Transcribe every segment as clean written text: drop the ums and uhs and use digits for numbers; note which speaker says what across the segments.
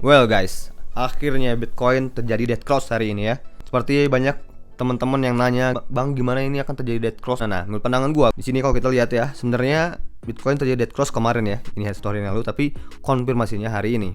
Speaker 1: Well guys, akhirnya Bitcoin terjadi dead cross hari ini ya. Seperti banyak teman-teman yang nanya, "Bang, gimana ini akan terjadi dead cross?" Nah, menurut pandangan gua, di sini kalau kita lihat ya, sebenarnya Bitcoin terjadi dead cross kemarin ya. Ini story yang lalu, tapi konfirmasinya hari ini.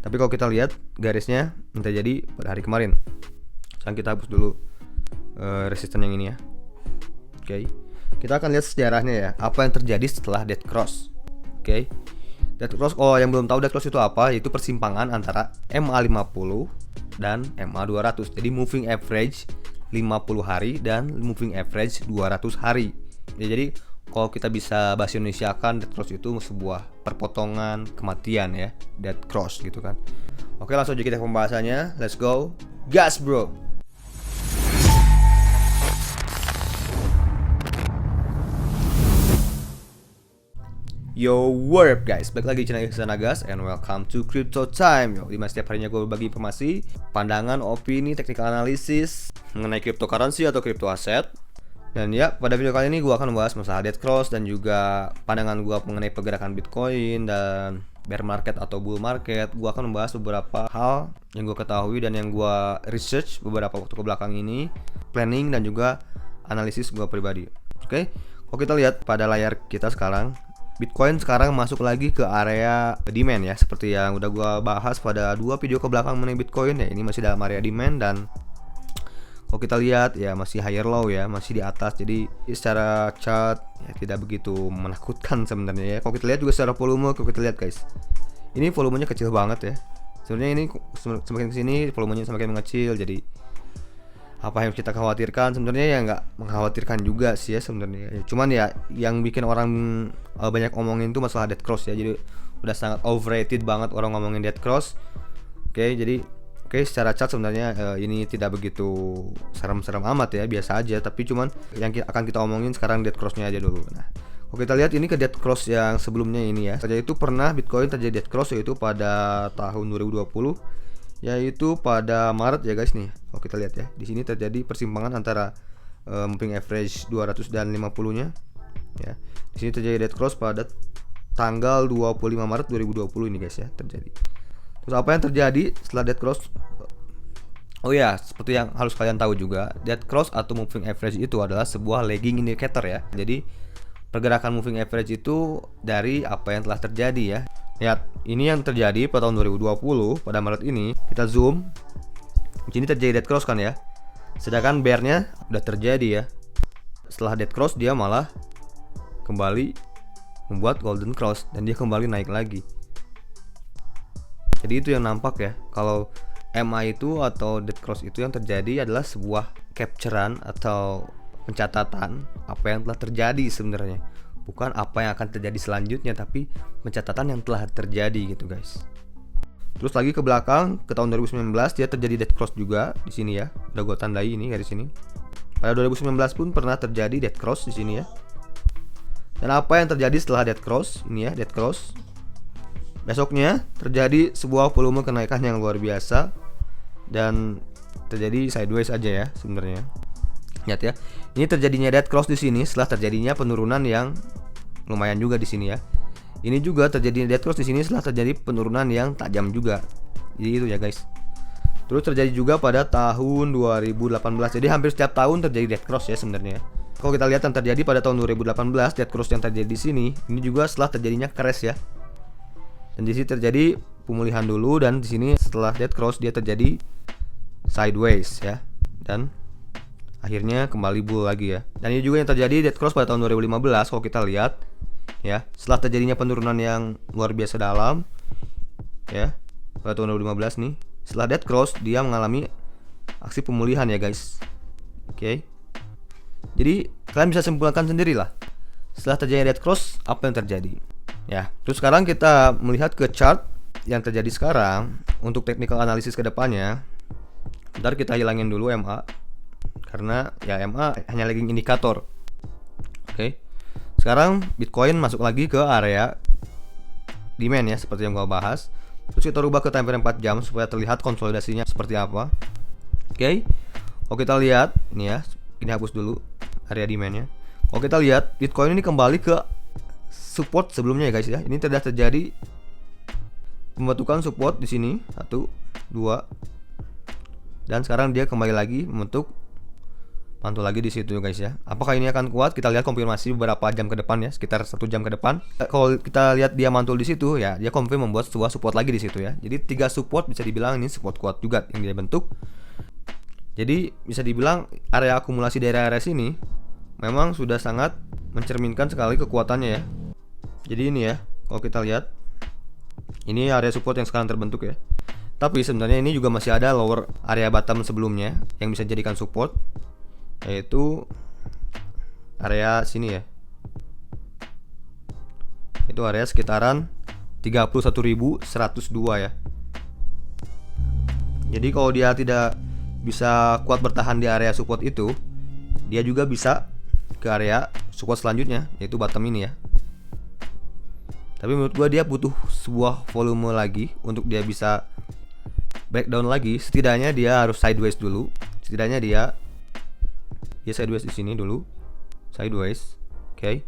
Speaker 1: Tapi kalau kita lihat garisnya yang terjadi pada hari kemarin. Sekarang kita hapus dulu resisten yang ini ya. Oke. Kita akan lihat sejarahnya ya, apa yang terjadi setelah dead cross. Oke. Dead cross, yang belum tahu dead cross itu apa, yaitu persimpangan antara MA50 dan MA200. Jadi moving average 50 hari dan moving average 200 hari. Ya, jadi kalau kita bisa bahasa Indonesia kan, dead cross itu sebuah perpotongan kematian ya, dead cross gitu kan. Oke, langsung aja kita ke pembahasannya. Let's go. Gas, bro. Yo, what up guys, balik lagi channel Ihsan Agas and welcome to Crypto Time. Yo, dimana setiap harinya gue berbagi informasi, pandangan, opini, technical analysis mengenai cryptocurrency atau crypto aset. Dan ya, pada video kali ini gue akan membahas masalah dead cross dan juga pandangan gue mengenai pergerakan Bitcoin dan bear market atau bull market. Gue akan membahas beberapa hal yang gue ketahui dan yang gue research beberapa waktu ke belakang ini, planning dan juga analisis gue pribadi. Oke, kalau kita lihat pada layar kita sekarang, Bitcoin sekarang masuk lagi ke area demand ya, seperti yang udah gua bahas pada 2 video ke belakang mengenai Bitcoin ya. Ini masih dalam area demand dan kalau kita lihat ya masih higher low ya, masih di atas. Jadi secara chart ya tidak begitu menakutkan sebenarnya ya. Kalau kita lihat juga secara volume, kalau kita lihat guys, ini volumenya kecil banget ya. Sebenarnya ini semakin kesini volumenya semakin mengecil. Jadi apa yang kita khawatirkan sebenarnya ya nggak mengkhawatirkan juga sih ya sebenarnya. Cuman ya yang bikin orang banyak ngomongin itu masalah dead cross ya. Jadi udah sangat overrated banget orang ngomongin dead cross. Oke, jadi secara chart sebenarnya ini tidak begitu serem-serem amat ya, biasa aja. Tapi cuman yang akan kita omongin sekarang dead crossnya aja dulu. Nah, kalau kita lihat ini ke dead cross yang sebelumnya ini ya. Saja itu pernah Bitcoin terjadi dead cross yaitu pada tahun 2020. Yaitu pada Maret ya guys nih. Kalau kita lihat ya, di sini terjadi persimpangan antara moving average 200 dan 50-nya. Ya. Di sini terjadi dead cross pada tanggal 25 Maret 2020 ini guys ya, terjadi. Terus apa yang terjadi setelah dead cross? Oh ya, seperti yang harus kalian tahu juga, dead cross atau moving average itu adalah sebuah lagging indicator ya. Jadi pergerakan moving average itu dari apa yang telah terjadi ya. Lihat, ini yang terjadi pada tahun 2020 pada Maret ini. Kita zoom. Di sini terjadi dead cross kan ya. Sedangkan bear-nya udah terjadi ya. Setelah dead cross dia malah kembali membuat golden cross dan dia kembali naik lagi. Jadi itu yang nampak ya. Kalau MA itu atau dead cross itu yang terjadi adalah sebuah capturean atau pencatatan apa yang telah terjadi sebenarnya. Bukan apa yang akan terjadi selanjutnya, tapi pencatatan yang telah terjadi gitu guys. Terus lagi ke belakang ke tahun 2019 dia terjadi dead cross juga di sini ya. Udah gue tandai ini garis ini. Pada 2019 pun pernah terjadi dead cross di sini ya. Dan apa yang terjadi setelah dead cross? Ini ya, dead cross. Besoknya terjadi sebuah volume kenaikan yang luar biasa dan terjadi sideways aja ya sebenarnya. Lihat ya. Ini terjadinya dead cross di sini setelah terjadinya penurunan yang lumayan juga di sini ya. Ini juga terjadi dead cross di sini setelah terjadi penurunan yang tajam juga. Jadi itu ya guys. Terus terjadi juga pada tahun 2018. Jadi hampir setiap tahun terjadi dead cross ya sebenarnya. Kalau kita lihat yang terjadi pada tahun 2018, dead cross yang terjadi di sini, ini juga setelah terjadinya crash ya. Dan di sini terjadi pemulihan dulu dan di sini setelah dead cross dia terjadi sideways ya. Dan akhirnya kembali bull lagi ya. Dan ini juga yang terjadi dead cross pada tahun 2015 kalau kita lihat ya. Setelah terjadinya penurunan yang luar biasa dalam ya pada tahun 2015 nih. Setelah dead cross dia mengalami aksi pemulihan ya guys. Oke. Jadi kalian bisa simpulkan sendirilah. Setelah terjadi dead cross apa yang terjadi ya. Terus sekarang kita melihat ke chart yang terjadi sekarang untuk technical analysis ke depannya. Bentar kita hilangin dulu MA. Karena ya MA hanya lagging indikator. Oke. Sekarang Bitcoin masuk lagi ke area demand ya, seperti yang gua bahas. Terus kita rubah ke time frame 4 jam supaya terlihat konsolidasinya seperti apa. Oke. Kalau kita lihat ini ya, ini hapus dulu area demand-nya. Kalau kita lihat Bitcoin ini kembali ke support sebelumnya ya guys ya. Ini tidak terjadi pembentukan support di sini 1, 2, dan sekarang dia kembali lagi membentuk mantul lagi di situ guys ya. Apakah ini akan kuat? Kita lihat konfirmasi beberapa jam ke depan ya, sekitar 1 jam ke depan. Kalau kita lihat dia mantul di situ ya, dia confirm membuat sebuah support lagi di situ ya. Jadi 3 support bisa dibilang ini support kuat juga yang dia bentuk. Jadi bisa dibilang area akumulasi dari area sini memang sudah sangat mencerminkan sekali kekuatannya ya. Jadi ini ya, kalau kita lihat ini area support yang sekarang terbentuk ya. Tapi sebenarnya ini juga masih ada lower area bottom sebelumnya yang bisa dijadikan support, yaitu area sini ya. Itu area sekitaran 31.102 ya. Jadi kalau dia tidak bisa kuat bertahan di area support itu, dia juga bisa ke area support selanjutnya, yaitu bottom ini ya. Tapi menurut gua dia butuh sebuah volume lagi untuk dia bisa breakdown lagi. Setidaknya dia harus sideways dulu. Setidaknya dia sideways di sini dulu, sideways, oke.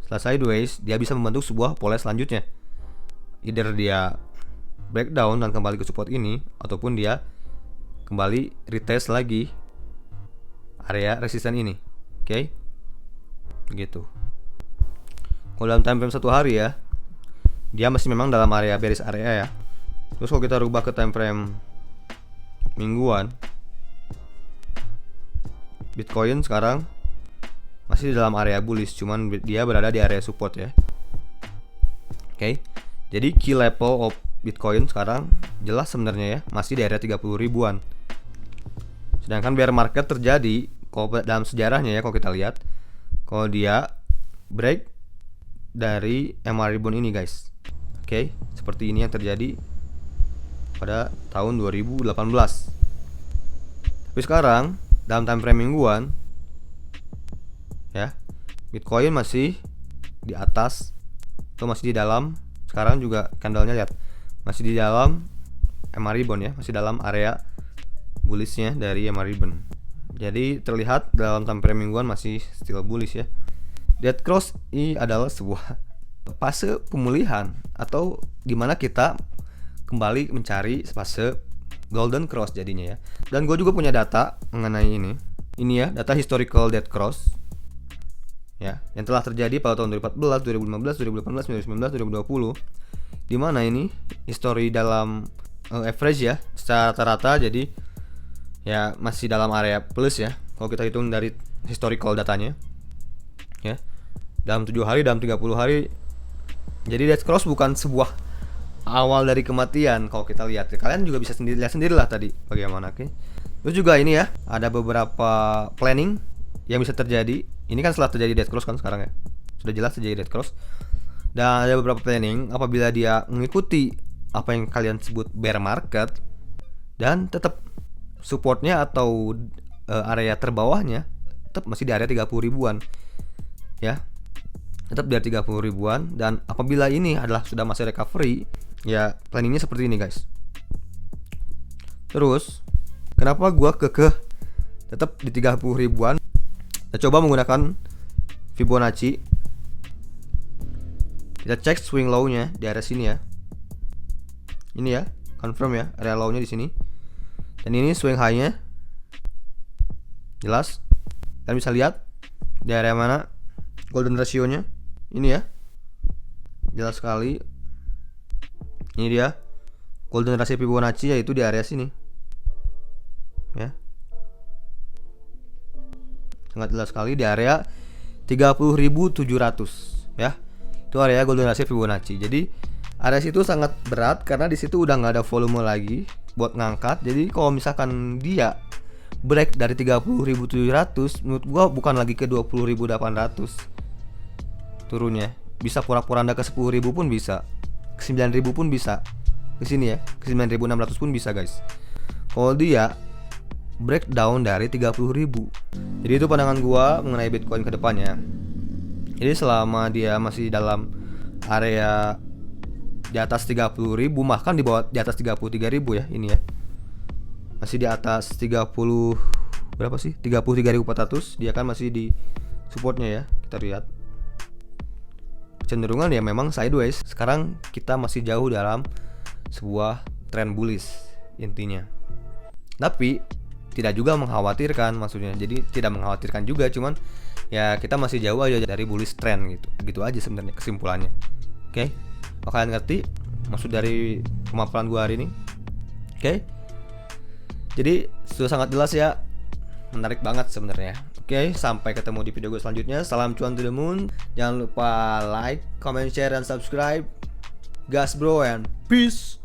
Speaker 1: Setelah sideways, dia bisa membentuk sebuah pola selanjutnya. Either dia breakdown dan kembali ke support ini, ataupun dia kembali retest lagi area resisten ini, oke. Begitu. Kalau dalam time frame 1 hari ya, dia masih memang dalam area bearish area ya. Terus kalau kita rubah ke time frame mingguan, Bitcoin sekarang masih di dalam area bullish, cuman dia berada di area support ya. Oke. Jadi key level of Bitcoin sekarang jelas sebenarnya ya, masih di area 30 ribuan. Sedangkan bear market terjadi kalau dalam sejarahnya ya, kalau kita lihat, kalau dia break dari MA ribbon ini guys. Oke, seperti ini yang terjadi pada tahun 2018. Tapi sekarang dalam time frame mingguan ya, Bitcoin masih di atas atau masih di dalam. Sekarang juga candlenya lihat masih di dalam MA ribbon ya, masih dalam area bullishnya dari MA ribbon. Jadi terlihat dalam time frame mingguan masih still bullish ya. Dead cross ini adalah sebuah fase pemulihan atau dimana kita kembali mencari fase golden cross jadinya ya. Dan gue juga punya data mengenai ini. Ini ya, data historical dead cross ya, yang telah terjadi pada tahun 2014, 2015, 2018, 2019, 2020. Di mana ini history dalam average ya, secara rata-rata, jadi ya masih dalam area plus ya. Kalau kita hitung dari historical datanya ya, dalam 7 hari, dalam 30 hari. Jadi dead cross bukan sebuah awal dari kematian. Kalau kita lihat, kalian juga bisa lihat sendirilah tadi bagaimana. Oke. Terus juga ini ya, ada beberapa planning yang bisa terjadi. Ini kan setelah terjadi dead cross kan sekarang ya, sudah jelas terjadi dead cross. Dan ada beberapa planning apabila dia mengikuti apa yang kalian sebut bear market dan tetap supportnya atau area terbawahnya tetap masih di area 30 ribuan ya, tetap di area 30 ribuan. Dan apabila ini adalah sudah masa recovery ya, planningnya seperti ini guys. Terus kenapa gua kekeh tetap di 30 ribuan? Kita coba menggunakan Fibonacci. Kita cek swing low-nya di area sini ya. Ini ya, confirm ya, area low-nya di sini. Dan ini swing high-nya. Jelas. Kalian bisa lihat di area mana golden ratio-nya. Ini ya. Jelas sekali. Ini dia golden ratio Fibonacci, yaitu di area sini. Ya. Sangat jelas sekali di area 30.700 ya. Itu area golden ratio Fibonacci. Jadi area situ sangat berat karena di situ udah nggak ada volume lagi buat ngangkat. Jadi kalau misalkan dia break dari 30.700, menurut gua bukan lagi ke 20.800 turunnya. Bisa pura-puranda ke 10.000 pun bisa, ke 9.000 pun bisa, ke sini ya, ke 9.600 pun bisa guys. Kalau dia breakdown dari 30.000. Jadi itu pandangan gua mengenai Bitcoin ke depannya. Jadi selama dia masih dalam area di atas 30.000, bahkan di bawah, di atas 33.000 ya, ini ya. Masih di atas 30 berapa sih? 33.400, dia kan masih di supportnya ya. Kita lihat. Cenderungan ya memang sideways. Sekarang kita masih jauh dalam sebuah tren bullish intinya. Tapi tidak juga mengkhawatirkan, maksudnya. Jadi tidak mengkhawatirkan juga, cuman ya kita masih jauh aja dari bullish trend gitu. Gitu aja sebenarnya kesimpulannya. Oke. Kalian ngerti maksud dari pemaparan gua hari ini? Oke. Jadi sudah sangat jelas ya. Menarik banget sebenarnya. Oke, sampai ketemu di video gue selanjutnya. Salam cuan to the moon. Jangan lupa like, comment, share, dan subscribe. Gas bro and peace.